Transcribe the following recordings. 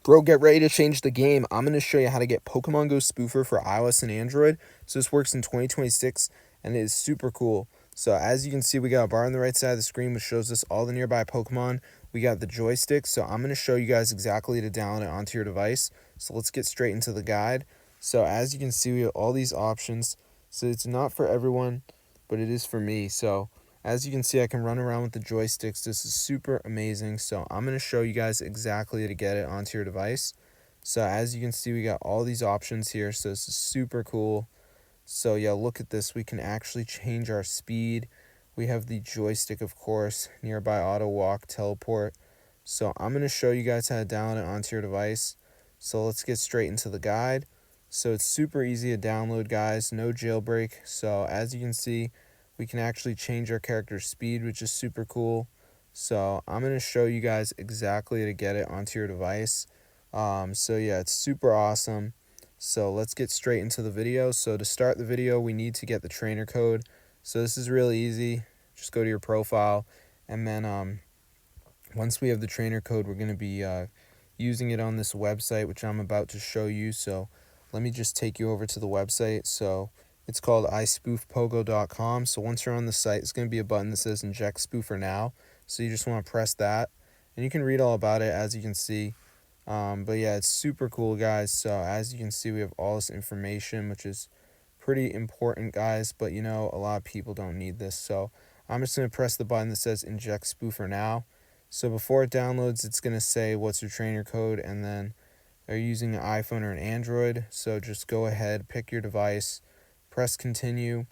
Bro, get ready to change the game. I'm going to show you how to get Pokemon Go Spoofer for iOS and Android. So this works in 2026 and it is super cool. So as you can see, we got a bar on the right side of the screen which shows us all the nearby Pokemon. We got the joystick. So I'm going to show you guys exactly to download it onto your device. So let's get straight into the guide. So as you can see, we have all these options. So it's not for everyone, but it is for me. So as you can see, I can run around with the joysticks. This is super amazing. So I'm going to show you guys exactly to get it onto your device. So as you can see, we got all these options here. So this is super cool. So yeah, look at this. We can actually change our speed. We have the joystick, of course, nearby auto walk, teleport. So I'm going to show you guys how to download it onto your device. So let's get straight into the guide. So it's super easy to download, guys. No jailbreak. So as you can see, we can actually change our character's speed, which is super cool. So I'm going to show you guys exactly to get it onto your device. So yeah, it's super awesome. So let's get straight into the video. So to start the video, we need to get the trainer code. So this is really easy. Just go to your profile, and then once we have the trainer code, we're going to be using it on this website, which I'm about to show you. So let me just take you over to the website. So it's called ispoofpogo.com. So once you're on the site, it's going to be a button that says inject spoofer now. So you just want to press that, and you can read all about it, as you can see. But yeah, it's super cool, guys. So as you can see, we have all this information, which is pretty important, guys. But you know, a lot of people don't need this. So I'm just going to press the button that says inject spoofer now. So before it downloads, it's going to say what's your trainer code, and then are you using an iPhone or an Android. So just go ahead, pick your device, press continue,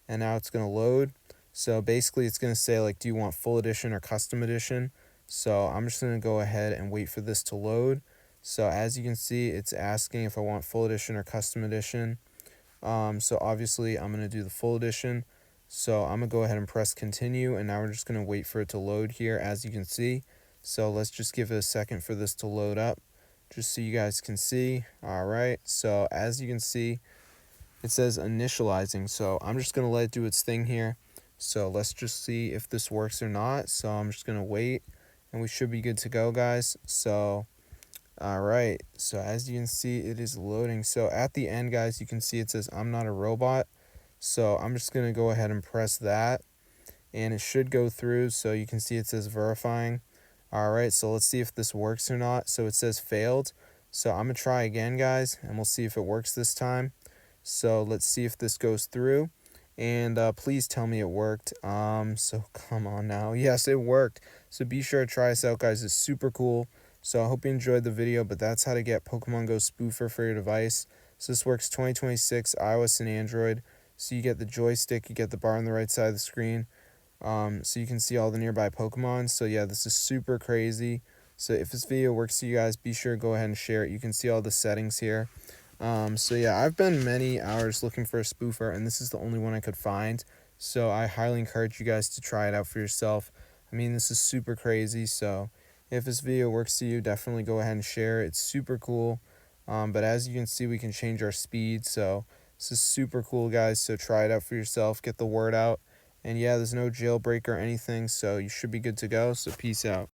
and now it's going to load. So basically it's going to say, like, do you want full edition or custom edition? So I'm just going to go ahead and wait for this to load. So as you can see, it's asking if I want full edition or custom edition. So obviously I'm going to do the full edition. So I'm going to go ahead and press continue, and now we're just going to wait for it to load here, as you can see. So let's just give it a second for this to load up, just so you guys can see. All right, so as you can see, it says initializing. So I'm just going to let it do its thing here. So let's just see if this works or not. So I'm just going to wait, and we should be good to go, guys. So all right, so as you can see, it is loading. So at the end, guys, you can see it says I'm not a robot. So I'm just going to go ahead and press that, and it should go through. So you can see it says verifying. All right, so let's see if this works or not. So it says failed. So I'm going to try again, guys, and we'll see if it works this time. So let's see if this goes through, and please tell me it worked. So come on now. Yes, it worked. So be sure to try this out, guys. It's super cool. So I hope you enjoyed the video, but that's how to get Pokemon Go Spoofer for your device. So this works 2026, iOS and Android. So you get the joystick, you get the bar on the right side of the screen. So you can see all the nearby Pokemon. So yeah, this is super crazy. So if this video works for you guys, be sure to go ahead and share it. You can see all the settings here. So yeah, I've been many hours looking for a spoofer, and this is the only one I could find. So I highly encourage you guys to try it out for yourself. I mean, this is super crazy. So if this video works to you, definitely go ahead and share it. It's super cool. But as you can see, we can change our speed. So this is super cool, guys. So try it out for yourself. Get the word out. And yeah, there's no jailbreak or anything, so you should be good to go. So peace out.